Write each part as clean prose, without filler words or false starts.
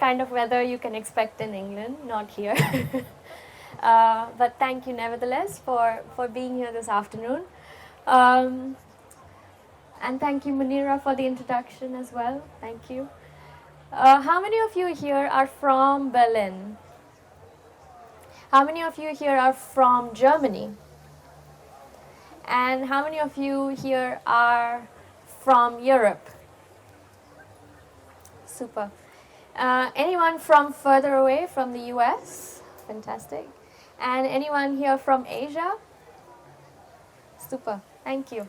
kind of weather you can expect in England, not here. But thank you nevertheless for being here this afternoon. And thank you, Munira, for the introduction as well. Thank you. How many of you here are from Berlin? How many of you here are from Germany? And how many of you here are from Europe? Super. Anyone from further away, from the US? Fantastic. And anyone here from Asia? Super. Thank you.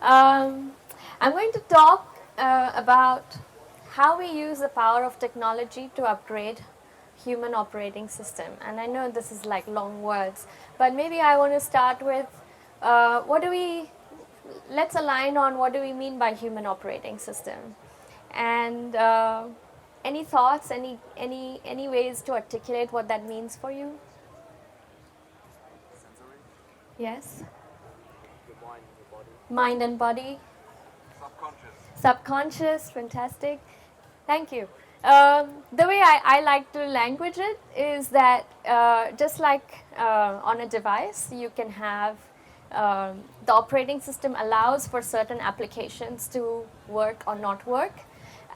I'm going to talk about how we use the power of technology to upgrade human operating system. And I know this is like long words, but maybe I want to start with let's align on what do we mean by human operating system. And any thoughts, any ways to articulate what that means for you? Sensory. Yes. Your mind and your body. Mind and body. Subconscious. Subconscious, fantastic. Thank you. The way I like to language it is that just like on a device, you can have the operating system allows for certain applications to work or not work.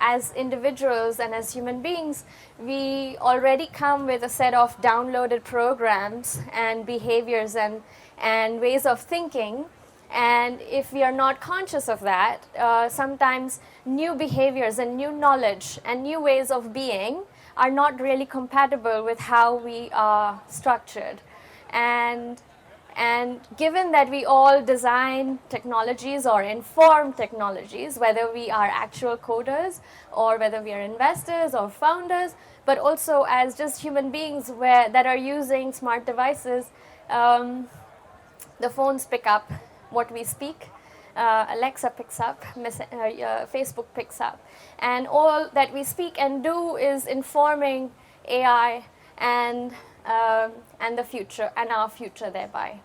As individuals and as human beings, we already come with a set of downloaded programs and behaviors and ways of thinking. And if we are not conscious of that, sometimes new behaviors and new knowledge and new ways of being are not really compatible with how we are structured. And given that we all design technologies or inform technologies, whether we are actual coders or whether we are investors or founders, but also as just human beings that are using smart devices, the phones pick up what we speak, Alexa picks up, Facebook picks up, and all that we speak and do is informing AI and the future and our future thereby.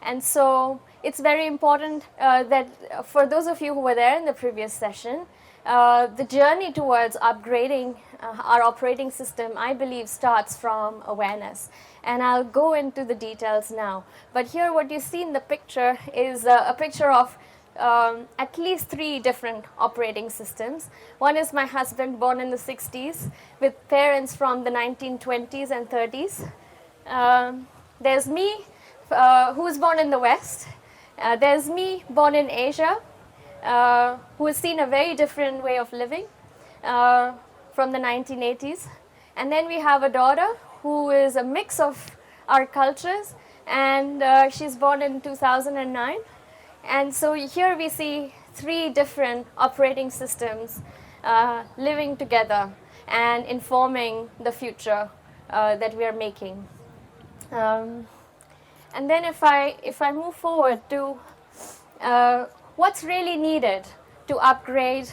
And so it's very important that for those of you who were there in the previous session, the journey towards upgrading our operating system, I believe, starts from awareness. And I'll go into the details now. But here what you see in the picture is a picture of at least 3 different operating systems. One is my husband, born in the 60s, with parents from the 1920s and 30s. There's me, who was born in the West. There's me, born in Asia, who has seen a very different way of living from the 1980s. And then we have a daughter who is a mix of our cultures, and she's born in 2009. And so here we see 3 different operating systems living together and informing the future that we are making. And then if I move forward to what's really needed to upgrade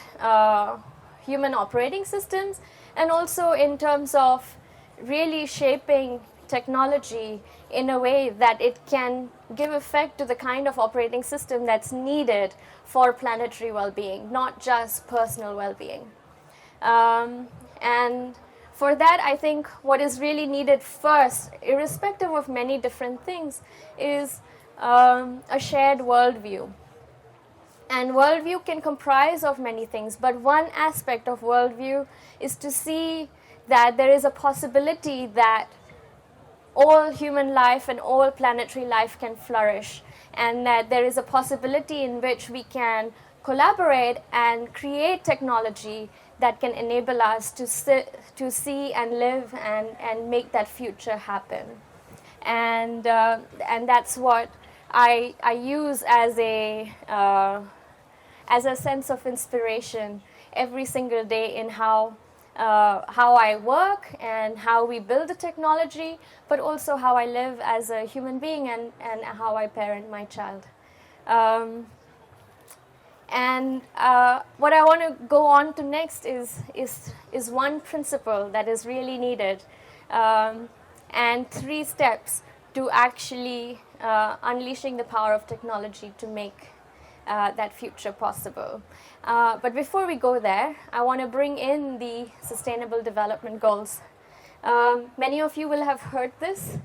human operating systems, and also in terms of really shaping technology in a way that it can give effect to the kind of operating system that's needed for planetary well-being, not just personal well-being. And for that, I think what is really needed first, irrespective of many different things, is a shared worldview. And worldview can comprise of many things, but one aspect of worldview is to see that there is a possibility that all human life and all planetary life can flourish, and that there is a possibility in which we can collaborate and create technology that can enable us to see and live and make that future happen. And that's what I use as a sense of inspiration every single day in how I work and how we build the technology, but also how I live as a human being and how I parent my child. And what I want to go on to next is one principle that is really needed, and 3 steps to actually unleashing the power of technology to make that future possible. But before we go there, I want to bring in the Sustainable Development Goals. Many of you will have heard this.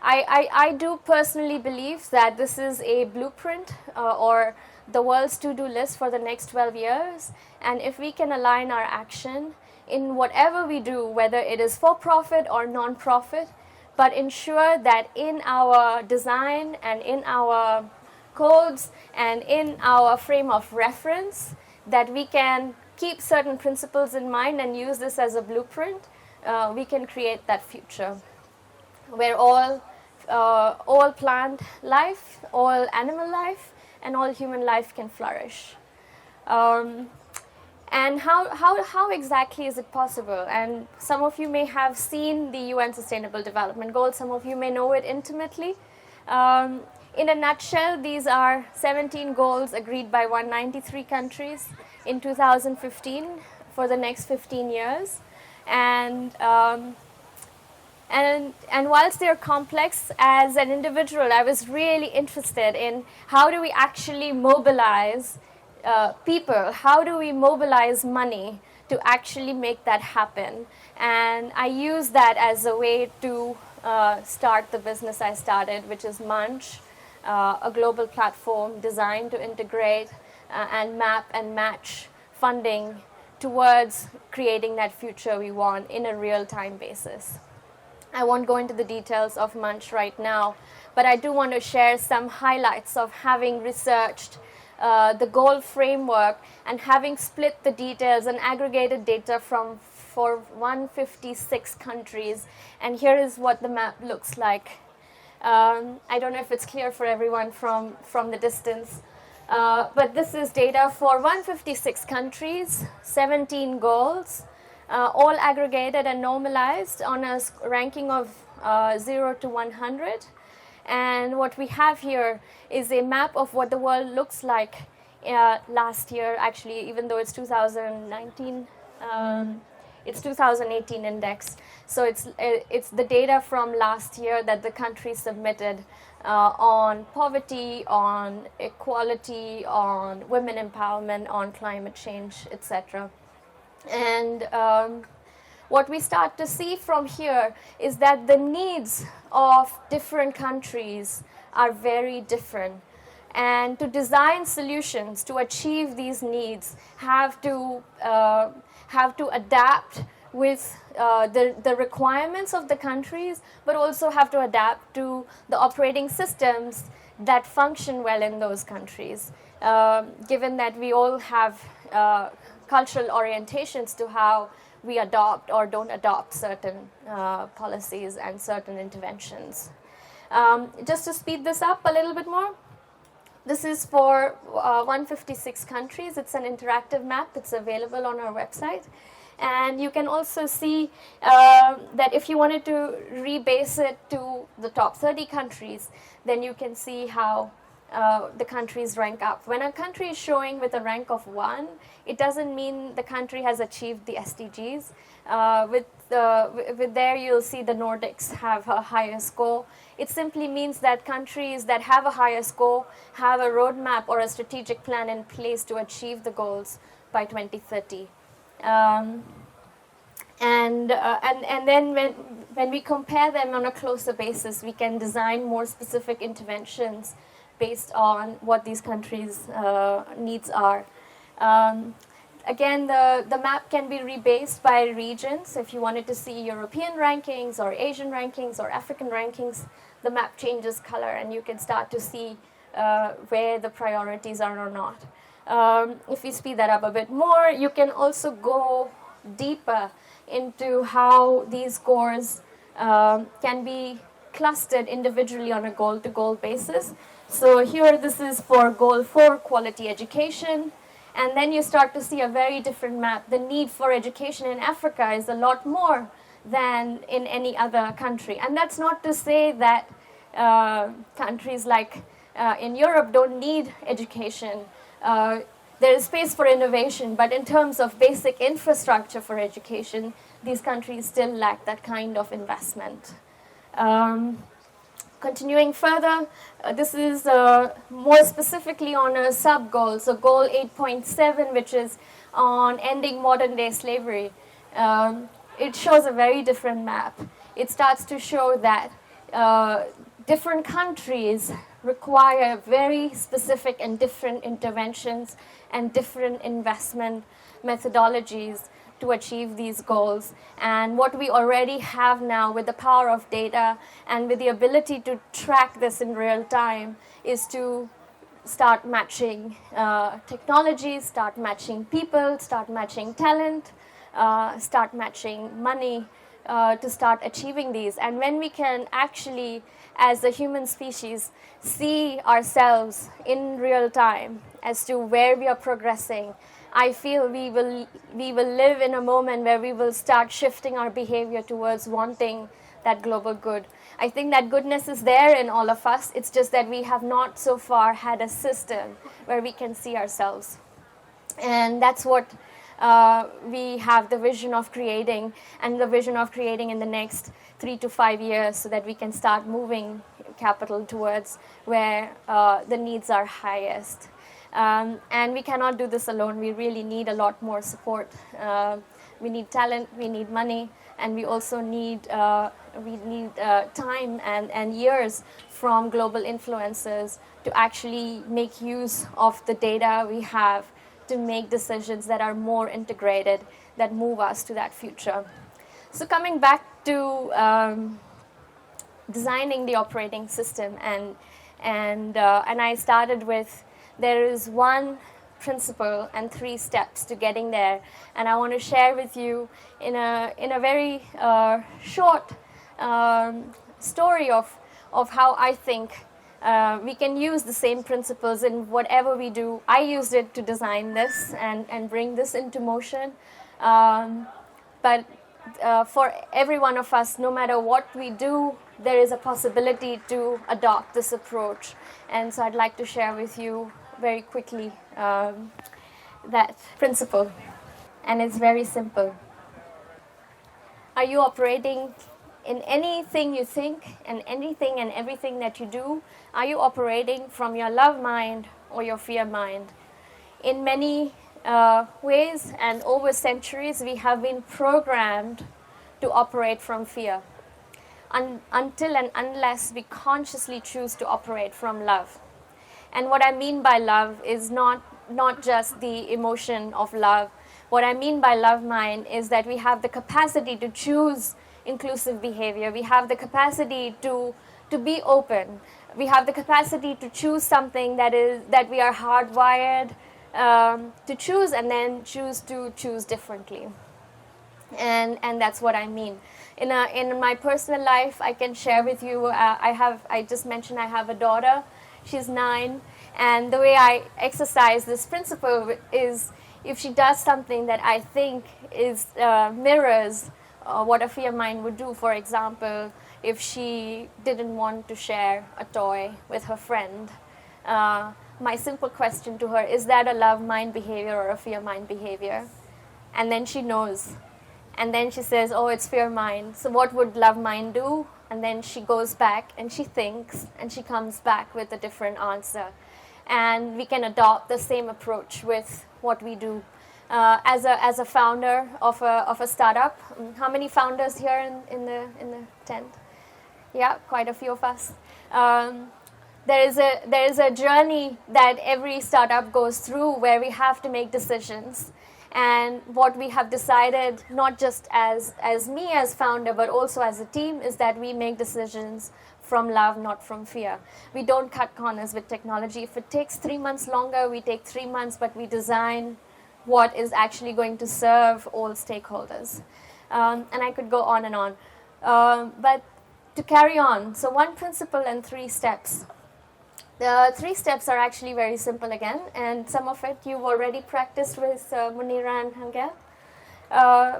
I do personally believe that this is a blueprint or the world's to-do list for the next 12 years. And if we can align our action in whatever we do, whether it is for profit or non-profit, but ensure that in our design and in our codes and in our frame of reference, that we can keep certain principles in mind and use this as a blueprint, we can create that future where all plant life, all animal life, and all human life can flourish. And how exactly is it possible? And some of you may have seen the UN Sustainable Development Goals. Some of you may know it intimately. In a nutshell, these are 17 goals agreed by 193 countries in 2015 for the next 15 years. And whilst they're complex, as an individual, I was really interested in how do we actually mobilize people, how do we mobilize money to actually make that happen. And I use that as a way to start the business I started, which is Maanch, a global platform designed to integrate and map and match funding towards creating that future we want in a real-time basis. I won't go into the details of Maanch right now, but I do want to share some highlights of having researched the goal framework and having split the details and aggregated data for 156 countries. And here is what the map looks like. I don't know if it's clear for everyone from the distance, but this is data for 156 countries, 17 goals, all aggregated and normalized on a ranking of 0 to 100. And what we have here is a map of what the world looks like last year, actually, even though it's 2019, it's 2018 index. So it's the data from last year that the country submitted on poverty, on equality, on women empowerment, on climate change, etc. And what we start to see from here is that the needs of different countries are very different. And to design solutions to achieve these needs have to adapt with the requirements of the countries, but also have to adapt to the operating systems that function well in those countries, given that we all have cultural orientations to how we adopt or don't adopt certain policies and certain interventions. Just to speed this up a little bit more, this is for 156 countries. It's an interactive map. It's available on our website. And you can also see that if you wanted to rebase it to the top 30 countries, then you can see how the countries rank up. When a country is showing with a rank of 1, it doesn't mean the country has achieved the SDGs. With there you'll see the Nordics have a higher score. It simply means that countries that have a higher score have a roadmap or a strategic plan in place to achieve the goals by 2030. And then when we compare them on a closer basis, we can design more specific interventions based on what these countries' needs are. Again, the map can be rebased by regions. So if you wanted to see European rankings or Asian rankings or African rankings, the map changes color and you can start to see where the priorities are or not. If we speed that up a bit more, you can also go deeper into how these scores can be clustered individually on a goal-to-goal basis. So here this is for goal 4, quality education. And then you start to see a very different map. The need for education in Africa is a lot more than in any other country. And that's not to say that countries like in Europe don't need education. There is space for innovation, but in terms of basic infrastructure for education, these countries still lack that kind of investment. Continuing further, this is more specifically on a sub-goal. So goal 8.7, which is on ending modern-day slavery. It shows a very different map. It starts to show that different countries require very specific and different interventions and different investment methodologies to achieve these goals. And what we already have now with the power of data and with the ability to track this in real time is to start matching technologies, start matching people, start matching talent, start matching money to start achieving these. And when we can actually, as a human species, see ourselves in real time as to where we are progressing, I feel we will live in a moment where we will start shifting our behavior towards wanting that global good. I think that goodness is there in all of us. It's just that we have not so far had a system where we can see ourselves. And that's what we have the vision of creating, and the vision of creating in the next 3 to 5 years, so that we can start moving capital towards where the needs are highest. And we cannot do this alone. We really need a lot more support. We need talent, we need money, and we also need time and years from global influencers to actually make use of the data we have to make decisions that are more integrated, that move us to that future. So coming back to designing the operating system, and I started with, there is one principle and 3 steps to getting there, and I want to share with you in a very short story of how I think we can use the same principles in whatever we do. I used it to design this and bring this into motion, but for every one of us, no matter what we do, there is a possibility to adopt this approach. And so I'd like to share with you very quickly that principle. And it's very simple. Are you operating in anything you think and anything and everything that you do? Are you operating from your love mind or your fear mind? In many ways and over centuries, we have been programmed to operate from fear until and unless we consciously choose to operate from love. And what I mean by love is not just the emotion of love. What I mean by love mind is that we have the capacity to choose inclusive behavior. We have the capacity to be open. We have the capacity to choose something that we are hardwired to choose, and then choose to choose differently. And that's what I mean. In my personal life, I can share with you, I just mentioned I have a daughter. She's 9, and the way I exercise this principle is, if she does something that I think is mirrors what a fear mind would do. For example, if she didn't want to share a toy with her friend, my simple question to her, is that a love mind behavior or a fear mind behavior? And then she knows. And then she says, oh, it's fear mind. So what would love mind do? And then she goes back and she thinks, and she comes back with a different answer. And we can adopt the same approach with what we do. As a founder of a startup, how many founders here in the tent? Yeah, quite a few of us. There is a journey that every startup goes through where we have to make decisions. And what we have decided, not just as me as founder, but also as a team, is that we make decisions from love, not from fear. We don't cut corners with technology. If it takes 3 months longer, we take 3 months, but we design what is actually going to serve all stakeholders. And I could go on and on. But to carry on, so 1 principle and 3 steps. The 3 steps are actually very simple again, and some of it you've already practiced with Munira and Hangel,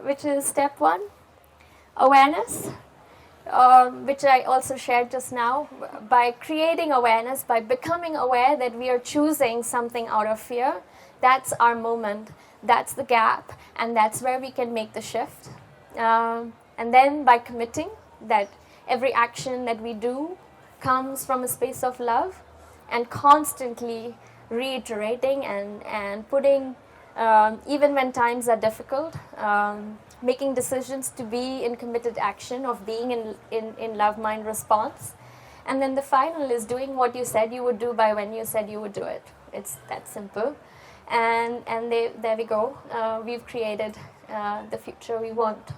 which is step 1, awareness, which I also shared just now. By creating awareness, by becoming aware that we are choosing something out of fear, that's our moment, that's the gap, and that's where we can make the shift. And then by committing that every action that we do comes from a space of love, and constantly reiterating and putting, even when times are difficult, making decisions to be in committed action, of being in love mind response. And then the final is doing what you said you would do by when you said you would do it. It's that simple. And there we go. We've created the future we want.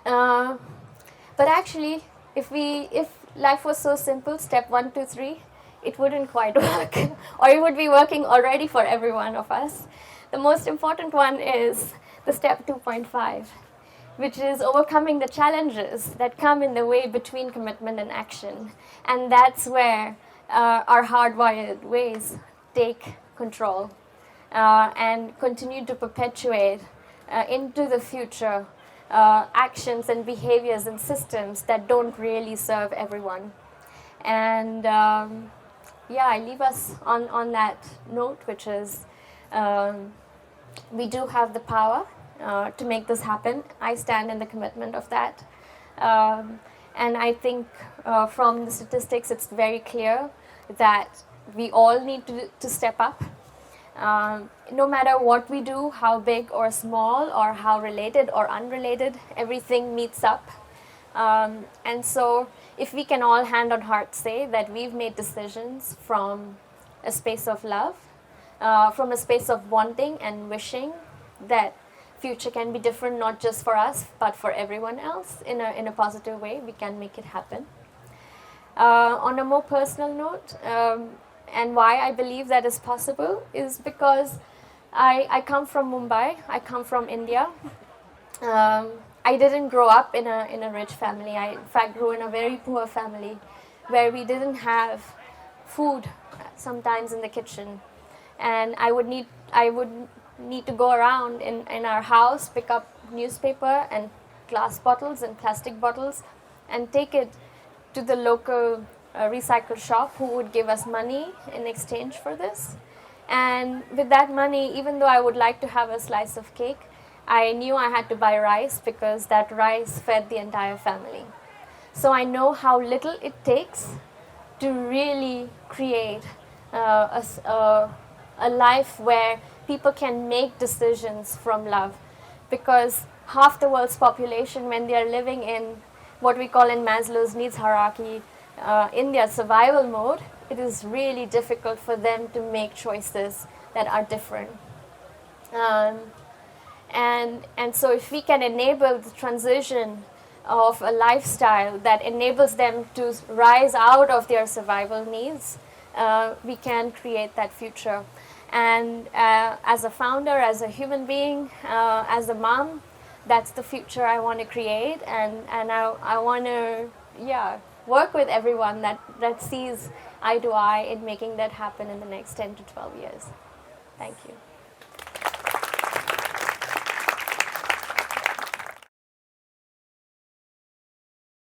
But actually, if life was so simple, step 1, 2, 3, it wouldn't quite work, or it would be working already for every one of us. The most important one is the step 2.5, which is overcoming the challenges that come in the way between commitment and action. And that's where our hardwired ways take control and continue to perpetuate into the future actions and behaviors and systems that don't really serve everyone. And I leave us on that note, which is we do have the power to make this happen. I stand in the commitment of that. And I think from the statistics, it's very clear that we all need to step up. No matter what we do, how big or small, or how related or unrelated, everything meets up. And so if we can all hand on heart say that we've made decisions from a space of love, from a space of wanting and wishing that future can be different, not just for us, but for everyone else in a positive way, we can make it happen. On a more personal note, and why I believe that is possible is because I come from Mumbai, I come from India. I didn't grow up in a rich family. I, in fact, grew in a very poor family where we didn't have food sometimes in the kitchen. And I would need to go around in our house, pick up newspaper and glass bottles and plastic bottles and take it to the local recycle shop who would give us money in exchange for this. And with that money, even though I would like to have a slice of cake, I knew I had to buy rice because that rice fed the entire family. So I know how little it takes to really create a life where people can make decisions from love. Because half the world's population, when they are living in what we call in Maslow's needs hierarchy, in their survival mode, it is really difficult for them to make choices that are different. And so if we can enable the transition of a lifestyle that enables them to rise out of their survival needs, we can create that future. And as a founder, as a human being, as a mom, that's the future I want to create. And I want to work with everyone that sees eye to eye in making that happen in the next 10 to 12 years. Thank you.